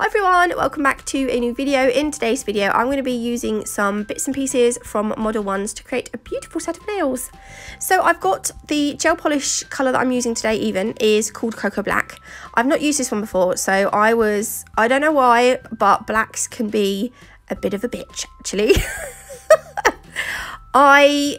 Hi everyone, welcome back to a new video. In today's video, I'm going to be using some bits and pieces from Modelones to create a beautiful set of nails. So I've got the gel polish colour that I'm using today is called Coco Black. I've not used this one before, so I don't know why, but blacks can be a bit of a bitch actually. I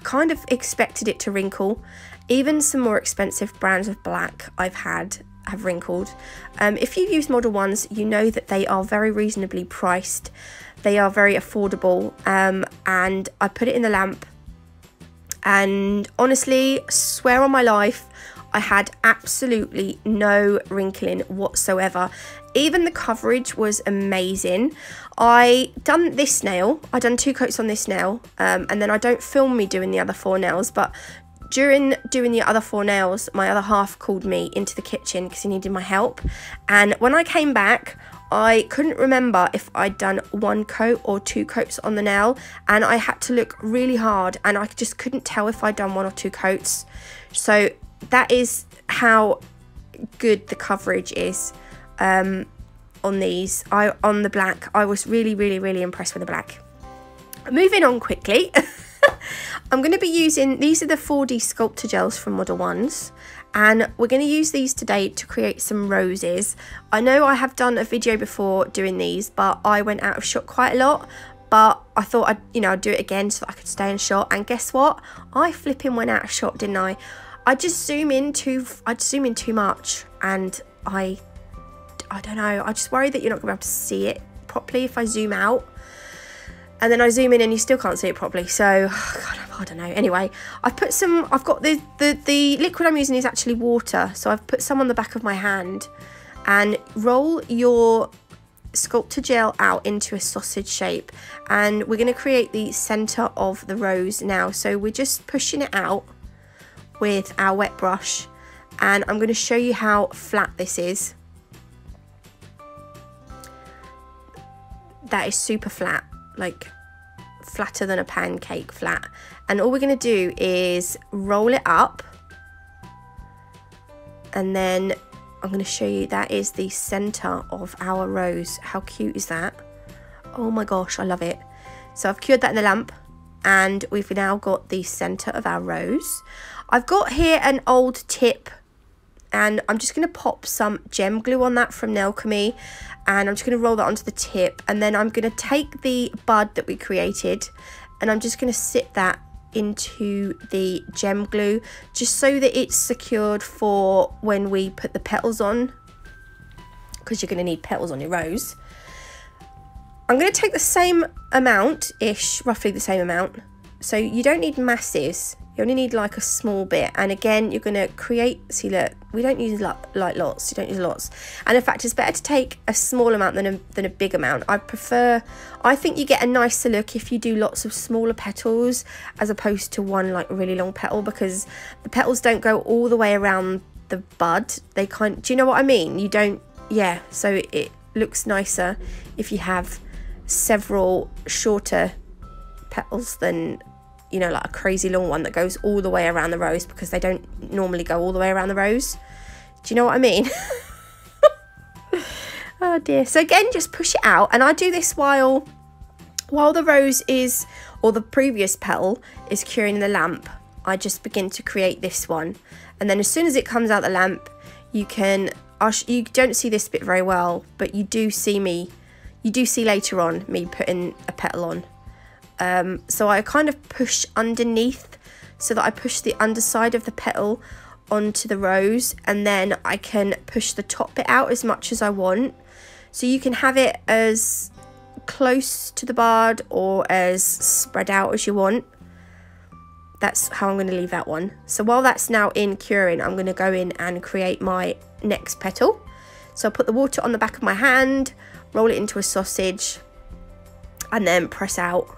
kind of expected it to wrinkle. Even some more expensive brands of black I've had have wrinkled. If you've used Modelones, you know that they are very reasonably priced. They are very affordable, and I put it in the lamp, and honestly, swear on my life, I had absolutely no wrinkling whatsoever. Even the coverage was amazing. I done this nail, I done 2 coats on this nail, and then I don't film me doing the other 4 nails, but during doing the other 4 nails, my other half called me into the kitchen because he needed my help. And when I came back, I couldn't remember if I'd done 1 coat or 2 coats on the nail. And I had to look really hard and I just couldn't tell if I'd done 1 or 2 coats. So that is how good the coverage is on these. On the black, I was really impressed with the black. Moving on quickly. I'm going to be using, these are the 4D sculptor gels from Modelones, and we're going to use these today to create some roses. I know I have done a video before doing these, but I went out of shot quite a lot, but I thought I'd do it again so that I could stay in shot. And guess what? I flipping went out of shot, didn't I? I'd zoom in too much, and I don't know, I just worry that you're not going to be able to see it properly if I zoom out. And then I zoom in and you still can't see it properly. So, God, I don't know. Anyway, I've got the liquid I'm using is actually water. So I've put some on the back of my hand. And roll your sculptor gel out into a sausage shape. And we're going to create the centre of the rose now. So we're just pushing it out with our wet brush. And I'm going to show you how flat this is. That is super flat. Like flatter than a pancake flat. And all we're going to do is roll it up, and then I'm going to show you that is the center of our rose. How cute is that? Oh my gosh, I love it. So I've cured that in the lamp, and we've now got the center of our rose. I've got here an old tip, and I'm just going to pop some gem glue on that from Nailchemy, and I'm just going to roll that onto the tip, and then I'm going to take the bud that we created and I'm just going to sit that into the gem glue just so that it's secured for when we put the petals on, because you're going to need petals on your rose. I'm going to take the same amount-ish, roughly the same amount, so you don't need masses. You only need like a small bit, and again you're going to create, see look, we don't use like lots, you don't use lots, and in fact it's better to take a small amount than a big amount. I think you get a nicer look if you do lots of smaller petals as opposed to one like really long petal, because the petals don't go all the way around the bud, they do you know what I mean? You don't, yeah, so it looks nicer if you have several shorter petals than, you know, like a crazy long one that goes all the way around the rose, because they don't normally go all the way around the rose. Do you know what I mean? Oh dear. So again, just push it out, and I do this while the rose is, or the previous petal is curing in the lamp. I just begin to create this one, and then as soon as it comes out the lamp, you don't see this bit very well, but you do see later on me putting a petal on. So I kind of push underneath, so that I push the underside of the petal onto the rose, and then I can push the top bit out as much as I want. So you can have it as close to the bud or as spread out as you want. That's how I'm going to leave that one. So while that's now in curing, I'm going to go in and create my next petal. So I'll put the water on the back of my hand, roll it into a sausage, and then press out.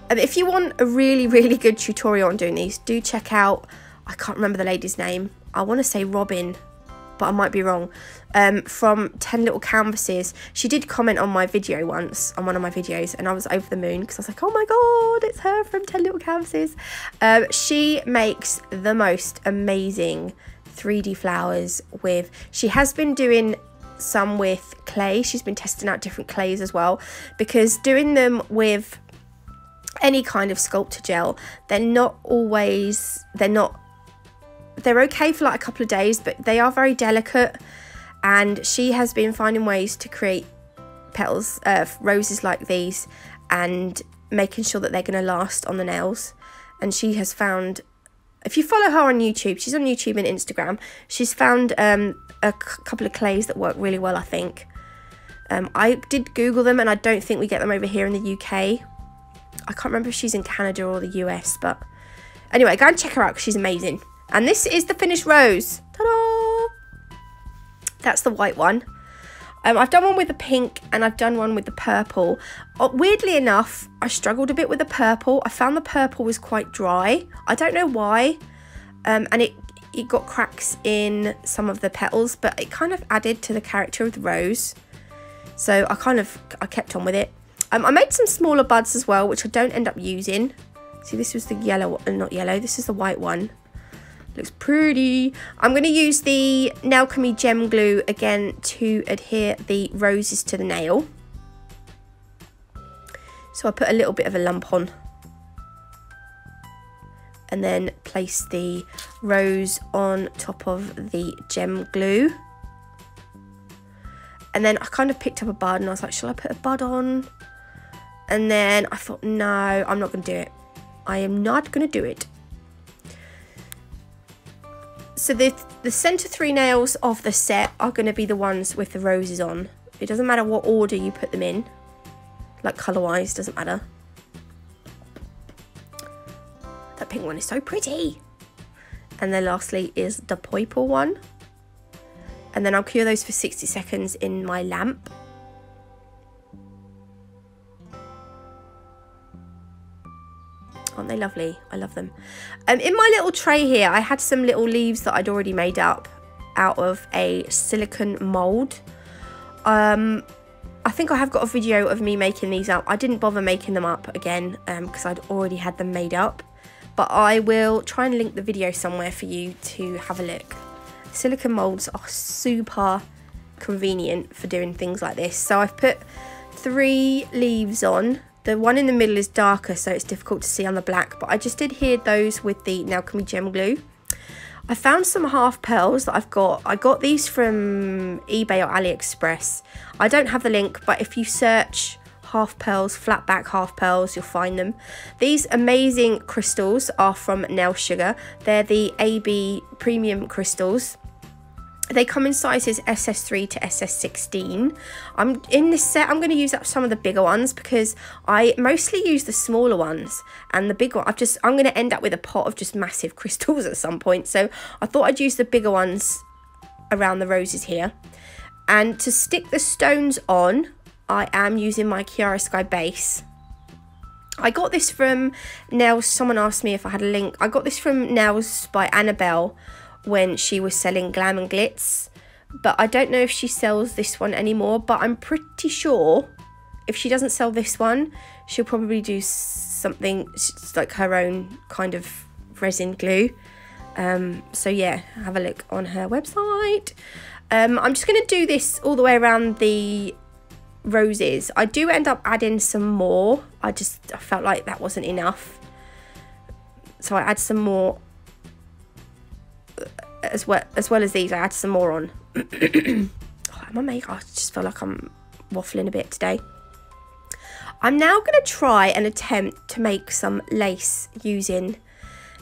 If you want a really good tutorial on doing these, do check out, I can't remember the lady's name, I want to say Robin, but I might be wrong, from 10 Little Canvases. She did comment on my video once, on one of my videos, and I was over the moon because I was like, oh my god, it's her from 10 Little Canvases. She makes the most amazing 3D flowers with, she has been doing some with clay. She's been testing out different clays as well, because doing them with any kind of sculptor gel, they're okay for like a couple of days, but they are very delicate, and she has been finding ways to create petals, roses like these, and making sure that they're going to last on the nails. And she has found, if you follow her on YouTube, she's on YouTube and Instagram, she's found a couple of clays that work really well, I think. I did Google them, and I don't think we get them over here in the UK. I can't remember if she's in Canada or the US, but anyway, go and check her out because she's amazing. And this is the finished rose. Ta-da! That's the white one. I've done one with the pink, and I've done one with the purple. Weirdly enough, I struggled a bit with the purple. I found the purple was quite dry. I don't know why. And it got cracks in some of the petals, but it kind of added to the character of the rose. So I kept on with it. I made some smaller buds as well, which I don't end up using. See, this was the yellow, not yellow, this is the white one. Looks pretty. I'm going to use the Alchemy Gem Glue again to adhere the roses to the nail. So I put a little bit of a lump on. And then place the rose on top of the gem glue. And then I kind of picked up a bud, and I was like, shall I put a bud on? And then I thought, no, I'm not going to do it. I am not going to do it. So the centre 3 nails of the set are going to be the ones with the roses on. It doesn't matter what order you put them in. Like colour-wise, doesn't matter. That pink one is so pretty. And then lastly is the purple one. And then I'll cure those for 60 seconds in my lamp. Aren't they lovely? I love them. In my little tray here, I had some little leaves that I'd already made up out of a silicone mould. I think I have got a video of me making these up. I didn't bother making them up again because I'd already had them made up. But I will try and link the video somewhere for you to have a look. Silicone moulds are super convenient for doing things like this. So I've put 3 leaves on. The one in the middle is darker, so it's difficult to see on the black, but I just adhered those with the Alchemy Gem Glue. I found some half pearls that I've got. I got these from eBay or AliExpress. I don't have the link, but if you search half pearls, flat back half pearls, you'll find them. These amazing crystals are from Nail Sugar. They're the AB premium crystals. They come in sizes SS3 to SS16. In this set, I'm going to use up some of the bigger ones because I mostly use the smaller ones, and the big one, I'm going to end up with a pot of just massive crystals at some point. So I thought I'd use the bigger ones around the roses here. And to stick the stones on, I am using my Chiarosky base. I got this from Nails. Someone asked me if I had a link. I got this from Nails by Annabelle when she was selling Glam and Glitz, but I don't know if she sells this one anymore, but I'm pretty sure if she doesn't sell this one, she'll probably do something like her own kind of resin glue. So yeah, have a look on her website. I'm just going to do this all the way around the roses. I do end up adding some more. I felt like that wasn't enough, so I add some more as well as these. I add some more on. I just feel like I'm waffling a bit today. I'm now going to try and attempt to make some lace using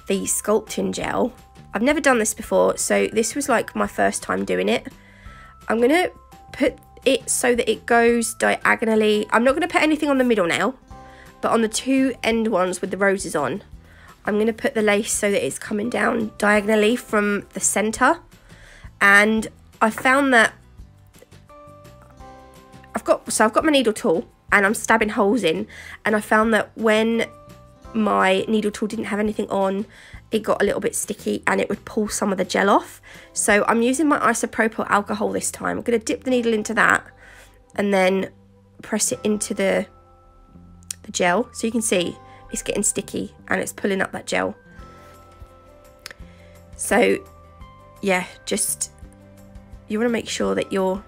the sculpting gel. I've never done this before, so this was like my first time doing it. I'm going to put it so that it goes diagonally. I'm not going to put anything on the middle nail, but on the 2 end ones with the roses on, I'm going to put the lace so that it's coming down diagonally from the centre. And I found that I've got my needle tool and I'm stabbing holes in, and I found that when my needle tool didn't have anything on, it got a little bit sticky and it would pull some of the gel off. So I'm using my isopropyl alcohol this time. I'm going to dip the needle into that and then press it into the gel, so you can see it's getting sticky and it's pulling up that gel. So yeah, just you want to make sure that you're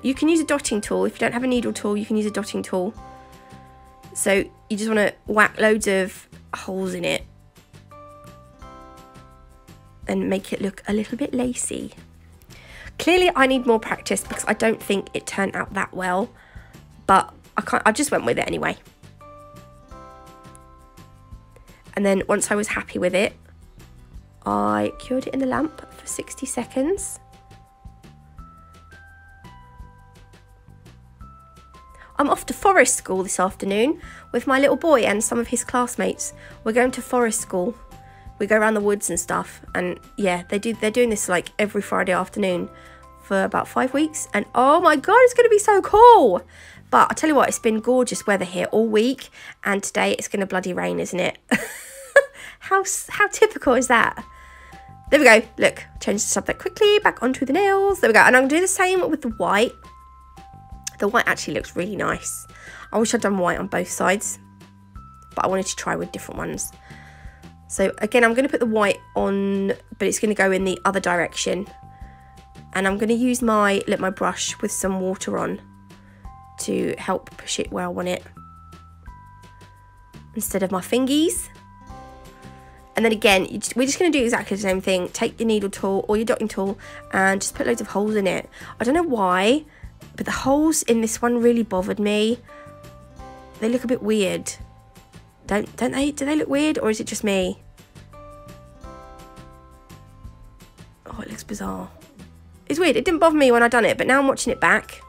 you can use a dotting tool. If you don't have a needle tool, you can use a dotting tool. So you just want to whack loads of holes in it and make it look a little bit lacy. Clearly I need more practice because I don't think it turned out that well, but I just went with it anyway. And then once I was happy with it, I cured it in the lamp for 60 seconds. I'm off to forest school this afternoon with my little boy and some of his classmates. We're going to forest school. We go around the woods and stuff, and yeah, they're doing this like every Friday afternoon for about 5 weeks, and oh my god, it's going to be so cool. But I tell you what, it's been gorgeous weather here all week, and today it's going to bloody rain, isn't it? How typical is that? There we go. Look, change the subject quickly, back onto the nails. There we go. And I'm going to do the same with the white. The white actually looks really nice. I wish I'd done white on both sides, but I wanted to try with different ones. So again, I'm going to put the white on, but it's going to go in the other direction. And I'm going to use my brush with some water on to help push it where I want it, instead of my fingies. And then again, we're just going to do exactly the same thing. Take your needle tool or your dotting tool and just put loads of holes in it. I don't know why, but the holes in this one really bothered me. They look a bit weird. Don't they? Do they look weird, or is it just me? Oh, it looks bizarre. It's weird. It didn't bother me when I done it, but now I'm watching it back.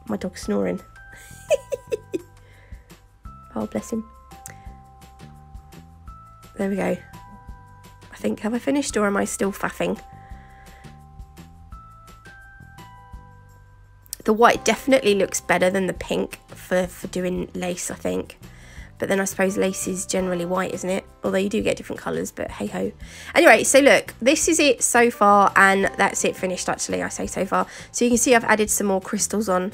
My dog's snoring. Oh, bless him. There we go. I think, have I finished, or am I still faffing? The white definitely looks better than the pink for doing lace, I think. But then I suppose lace is generally white, isn't it? Although you do get different colours, but hey ho. Anyway, so look, this is it so far, and that's it finished actually, I say so far. So you can see I've added some more crystals on.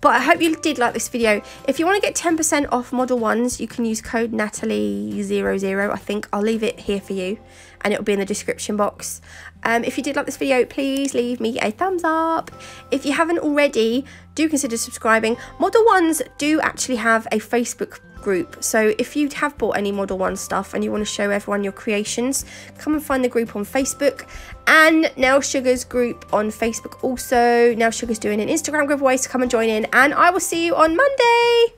But I hope you did like this video. If you want to get 10% off Model 1s, you can use code Natalie00, I think. I'll leave it here for you, and it'll be in the description box. If you did like this video, please leave me a thumbs up. If you haven't already, do consider subscribing. Model 1s do actually have a Facebook group, so if you have bought any Model 1 stuff and you want to show everyone your creations, come and find the group on Facebook, and Nail Sugar's group on Facebook also. Nail Sugar's doing an Instagram giveaway, so come and join in, and I will see you on Monday.